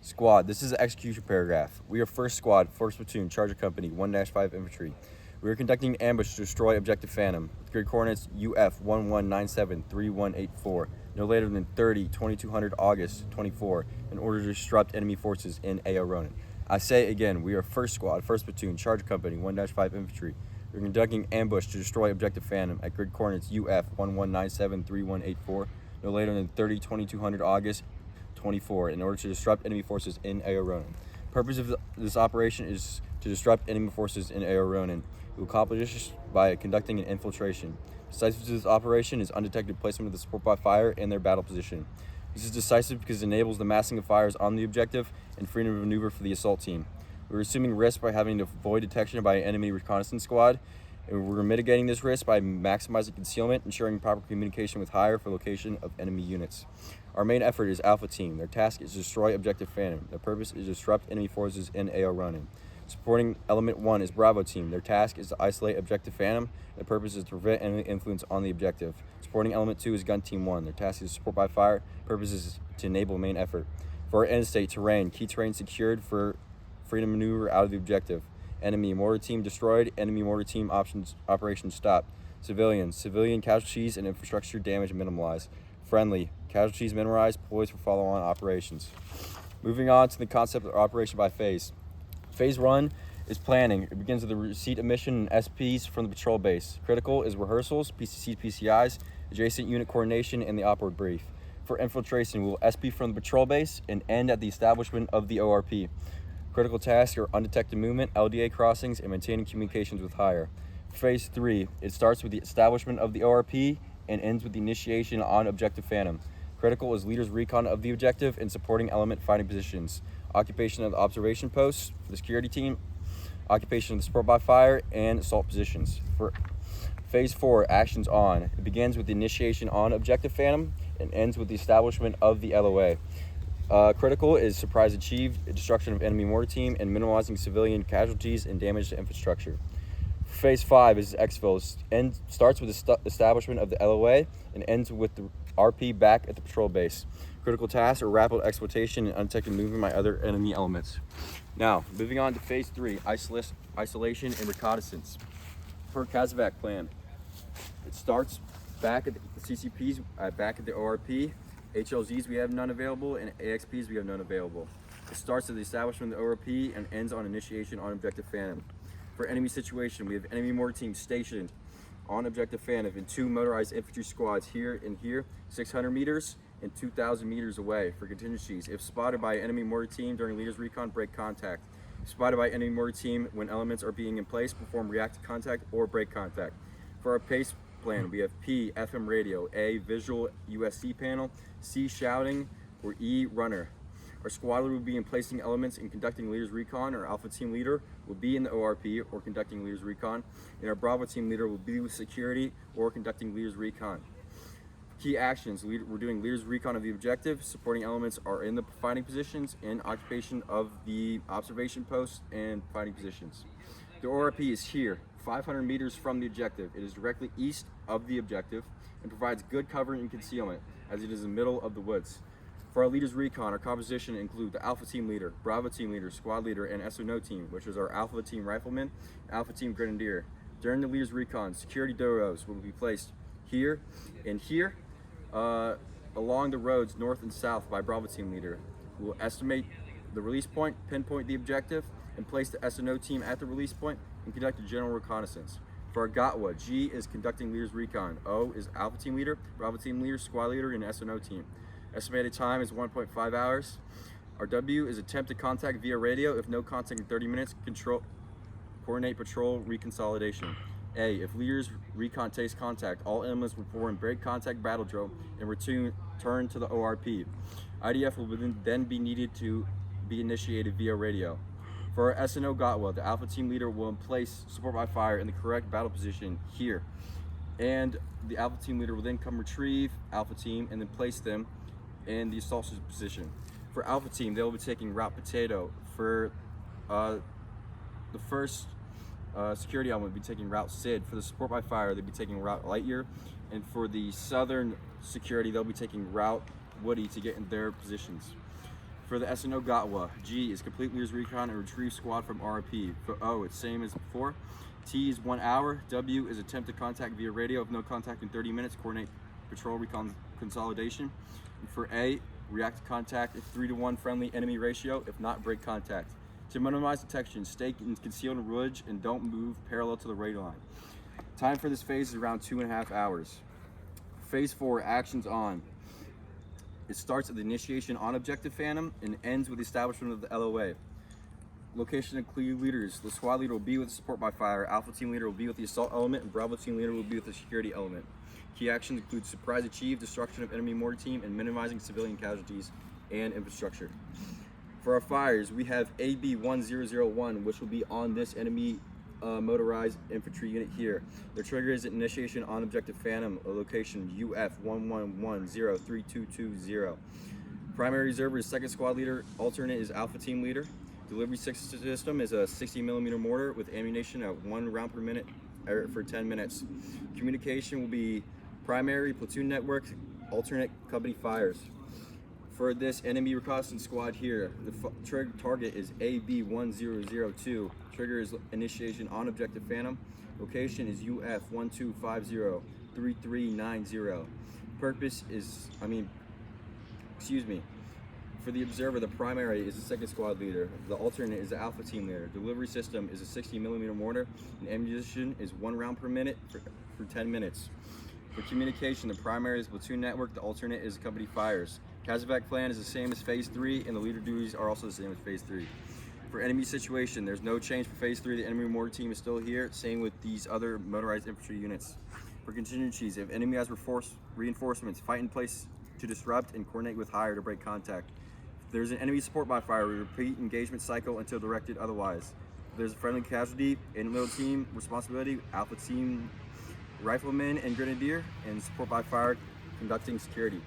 Squad, this is the execution paragraph. We are 1st Squad, 1st Platoon, Charger Company, 1-5 Infantry. We are conducting ambush to destroy Objective Phantom. Grid coordinates UF 11973184, no later than 2200 August 24, in order to disrupt enemy forces in AO Ronin. I say again, we are 1st Squad, 1st Platoon, Charger Company, 1-5 Infantry. We are conducting ambush to destroy Objective Phantom at grid coordinates UF 11973184, no later than 2200 August 24, in order to disrupt enemy forces in AO Ronin. Purpose of this operation is to disrupt enemy forces in AO Ronin. We will accomplish this by conducting an infiltration. Decisive to this operation is undetected placement of the support by fire in their battle position. This is decisive because it enables the massing of fires on the objective and freedom of maneuver for the assault team. We're assuming risk by having to avoid detection by an enemy reconnaissance squad, and we're mitigating this risk by maximizing concealment, ensuring proper communication with higher for location of enemy units. Our main effort is Alpha Team. Their task is to destroy Objective Phantom. Their purpose is to disrupt enemy forces in AO Ronin. Supporting Element 1 is Bravo Team. Their task is to isolate Objective Phantom. Their purpose is to prevent enemy influence on the objective. Supporting Element 2 is Gun Team 1. Their task is support by fire. Purpose is to enable main effort. For our end state, terrain. Key terrain secured for freedom of maneuver out of the objective. Enemy mortar team destroyed. Enemy mortar team operation stopped. Civilian casualties and infrastructure damage minimalized. Friendly casualties minimized, poised for follow-on operations. Moving on to the concept of operation by phase. Phase 1 is planning. It begins with the receipt of mission and SPs from the patrol base. Critical is rehearsals, PCCs, PCIs, adjacent unit coordination, and the operate brief. For infiltration, we will SP from the patrol base and end at the establishment of the ORP. Critical tasks are undetected movement, LDA crossings, and maintaining communications with higher. Phase 3, it starts with the establishment of the ORP and ends with the initiation on Objective Phantom. Critical is leader's recon of the objective and supporting element fighting positions. Occupation of the observation posts, the security team, occupation of the support by fire, and assault positions. For Phase 4, actions on. It begins with the initiation on Objective Phantom and ends with the establishment of the LOA. Critical is surprise achieved, destruction of enemy mortar team, and minimizing civilian casualties and damage to infrastructure. Phase 5 is exfil. Starts with the establishment of the LOA and ends with the RP back at the patrol base. Critical tasks are rapid exploitation and undetected movement by other enemy elements. Now, moving on to Phase 3, isolation and reconnaissance. Per Kazovac plan, it starts back at the CCPs, back at the ORP. HLZs we have none available, and AXPs we have none available. It starts at the establishment of the ORP and ends on initiation on Objective Phantom. For enemy situation, we have enemy mortar team stationed on Objective Phantom in 2 motorized infantry squads here and here, 600 meters and 2,000 meters away. For contingencies, if spotted by enemy mortar team during leader's recon, break contact. If spotted by enemy mortar team when elements are being in place, perform reactive contact or break contact. For our pace plan, we have P, FM radio, A, visual USC panel, C, shouting, or E, runner. Our squad leader will be in placing elements and conducting leader's recon. Our Alpha team leader will be in the ORP or conducting leader's recon. And our Bravo team leader will be with security or conducting leader's recon. Key actions, we're doing leader's recon of the objective. Supporting elements are in the fighting positions and occupation of the observation posts and fighting positions. The ORP is here, 500 meters from the objective. It is directly east of the objective and provides good cover and concealment as it is in the middle of the woods. For our leader's recon, our composition include the Alpha team leader, Bravo team leader, squad leader, and SO team, which is our Alpha team rifleman, Alpha team grenadier. During the leader's recon, security doros will be placed here and here along the roads north and south by Bravo team leader. We will estimate the release point, pinpoint the objective, and place the SO team at the release point and conduct a general reconnaissance. For our GOTWA, G is conducting leader's recon, O is Alpha team leader, Bravo team leader, squad leader, and SO team. Estimated time is 1.5 hours. Our W is attempt to contact via radio. If no contact in 30 minutes, coordinate patrol reconsolidation. A, if leaders recon takes contact, all elements will perform break contact battle drill and return to the ORP. IDF will then be needed to be initiated via radio. For our SNO GOTWA, the Alpha team leader will place support by fire in the correct battle position here. And the Alpha team leader will then come retrieve Alpha team and then place them in the assault position. For Alpha team, they will be taking route potato. For the first security element will be taking route SID. For the support by fire, they'll be taking route Lightyear. And for the southern security, they'll be taking route Woody to get in their positions. For the SNO Gatwa, G is complete leaders recon and retrieve squad from RP. For O, it's same as before. T is 1 hour. W is attempted contact via radio. If no contact in 30 minutes, coordinate patrol recon consolidation. And for A, react to contact if 3-to-1 friendly enemy ratio. If not, break contact. To minimize detection, stay concealed in ridge and don't move parallel to the radar line. Time for this phase is around 2.5 hours. Phase 4, actions on. It starts at the initiation on objective Phantom and ends with the establishment of the LOA. Location and clear leaders. The squad leader will be with the support by fire. Alpha team leader will be with the assault element, and Bravo team leader will be with the security element. Key actions include surprise achieve, destruction of enemy mortar team, and minimizing civilian casualties and infrastructure. For our fires, we have AB1001, which will be on this enemy motorized infantry unit here. Their trigger is initiation on objective Phantom, a location UF11103220. Primary reserver is second squad leader, alternate is alpha team leader. Delivery system is a 60mm mortar with ammunition at 1 round per minute for 10 minutes. Communication will be primary platoon network, alternate company fires. For this enemy reconnaissance squad here, the target is AB1002. Trigger is initiation on objective Phantom. Location is UF12503390. Purpose is, for the observer, the primary is the second squad leader. The alternate is the alpha team leader. Delivery system is a 60mm mortar, and ammunition is 1 round per minute for 10 minutes. For communication, the primary is platoon network, the alternate is company fires. Casevac plan is the same as phase 3, and the leader duties are also the same as phase 3. For enemy situation, there's no change for phase 3. The enemy mortar team is still here, same with these other motorized infantry units. For contingencies, if enemy has reinforcements, fight in place to disrupt and coordinate with higher to break contact. If there's an enemy support by fire, we repeat engagement cycle until directed otherwise. If there's a friendly casualty, in-middle team responsibility, alpha team riflemen and grenadier, and support by fire conducting security.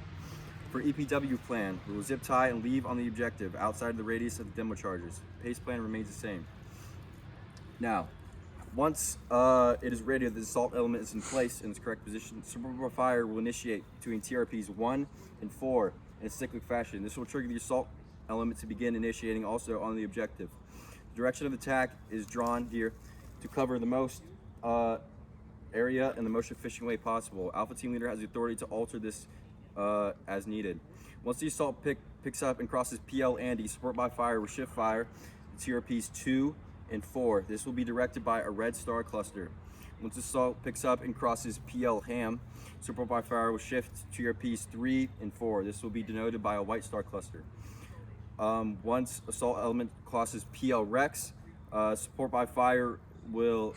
For EPW plan, we will zip tie and leave on the objective outside of the radius of the demo charges. Pace plan remains the same. Now, once it is ready, the assault element is in place in its correct position, support by fire will initiate between TRPs 1 and 4 in a cyclic fashion. This will trigger the assault element to begin initiating also on the objective. The direction of attack is drawn here to cover the most area in the most efficient way possible. Alpha team leader has the authority to alter this as needed. Once the assault picks up and crosses PL Andy, support by fire will shift fire to TRPs 2 and 4. This will be directed by a red star cluster. Once the assault picks up and crosses PL Ham, support by fire will shift to TRPs 3 and 4. This will be denoted by a white star cluster. Once assault element crosses PL Rex, support by fire will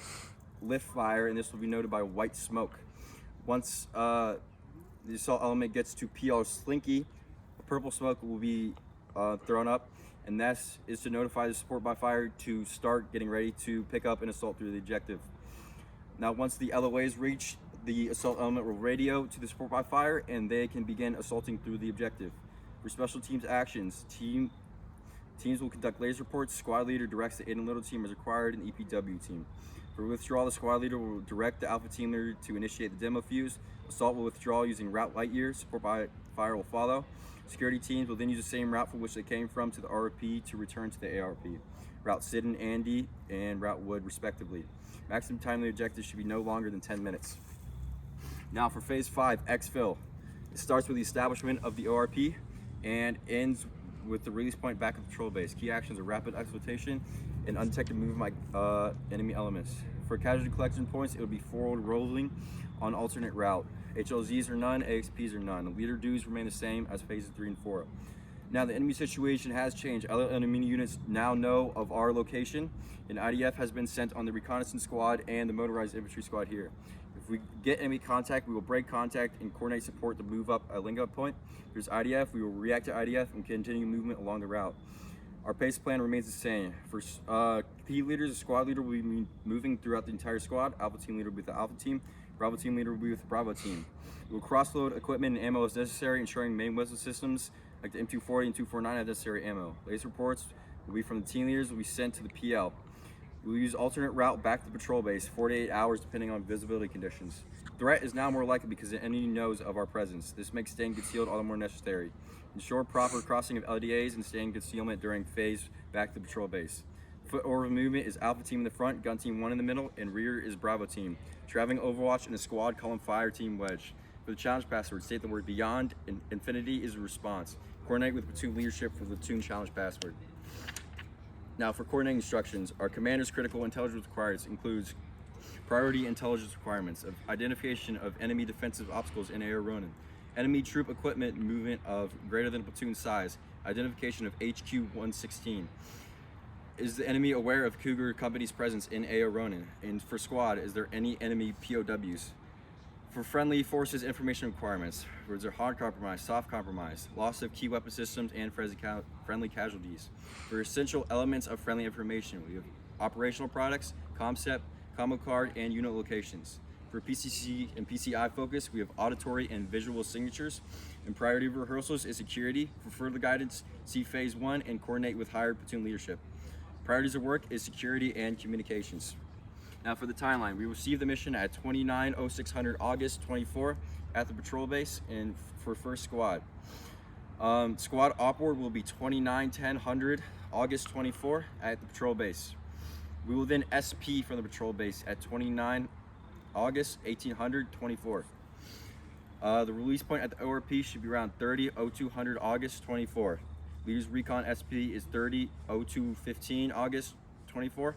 lift fire, and this will be noted by white smoke. Once the assault element gets to PL Slinky, a purple smoke will be thrown up, and that is to notify the support by fire to start getting ready to pick up an assault through the objective. Now, once the LOAs reach, the assault element will radio to the support by fire, and they can begin assaulting through the objective. For special teams actions, teams will conduct laser reports. Squad leader directs the aid and little team as required, and EPW team. For withdrawal, the squad leader will direct the alpha team leader to initiate the demo fuse. Assault will withdraw using route light year. Support by fire will follow. Security teams will then use the same route from which they came from to the RP to return to the ARP. Route Sid and Andy and Route Wood respectively. Maximum time of the objective should be no longer than 10 minutes. Now for phase 5, exfil. It starts with the establishment of the ORP and ends with the release point back at the patrol base. Key actions are rapid exfiltration and undetected movement by enemy elements. For casualty collection points, it would be forward rolling on alternate route. HLZs are none, AXPs are none. The leader dues remain the same as phases 3 and 4. Now the enemy situation has changed. Other enemy units now know of our location. An IDF has been sent on the reconnaissance squad and the motorized infantry squad here. If we get enemy contact, we will break contact and coordinate support to move up a link-up point. If there's IDF, we will react to IDF and continue movement along the route. Our pace plan remains the same. For P leaders, the squad leader will be moving throughout the entire squad. Alpha team leader will be with the Alpha team. Bravo team leader will be with the Bravo team. We will cross-load equipment and ammo as necessary, ensuring main weapon systems like the M240 and 249 have necessary ammo. Laser reports will be from the team leaders will be sent to the PL. We will use alternate route back to the patrol base, 48 hours depending on visibility conditions. Threat is now more likely because the enemy knows of our presence. This makes staying concealed all the more necessary. Ensure proper crossing of LDAs and stay in concealment during phase back to the patrol base. Foot order of movement is Alpha Team in the front, Gun Team 1 in the middle, and rear is Bravo Team. Traveling Overwatch in a squad, column Fire Team Wedge. For the challenge password, state the word beyond and infinity is a response. Coordinate with platoon leadership for the platoon challenge password. Now for coordinating instructions, our commander's critical intelligence requirements includes priority intelligence requirements of identification of enemy defensive obstacles in AO Ronin, enemy troop equipment movement of greater than platoon size, identification of HQ 116. Is the enemy aware of Cougar Company's presence in AO Ronin? And for squad, is there any enemy POWs? For friendly forces information requirements, words are hard compromise, soft compromise, loss of key weapon systems, and friendly casualties. For essential elements of friendly information, we have operational products, ComSep, combo card, and unit locations. For PCC and PCI focus, we have auditory and visual signatures. And priority rehearsals is security. For further guidance, see phase 1 and coordinate with higher platoon leadership. Priorities of work is security and communications. Now for the timeline, we received the mission at 29:0600 August 24 at the patrol base and for first squad. Squad opward will be 29:10 August 24 at the patrol base. We will then SP from the patrol base at 29 August 1824. The release point at the ORP should be around 30:0200 August 24. Leaders Recon SP is 30:0215 August 24.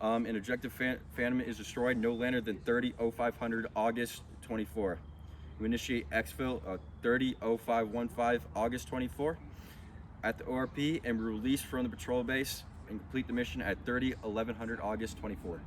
And objective Phantom is destroyed no later than 30:0500 August 24. We initiate exfil 30:0515 August 24 at the ORP and we release from the patrol base and complete the mission at 30:1100 August 24.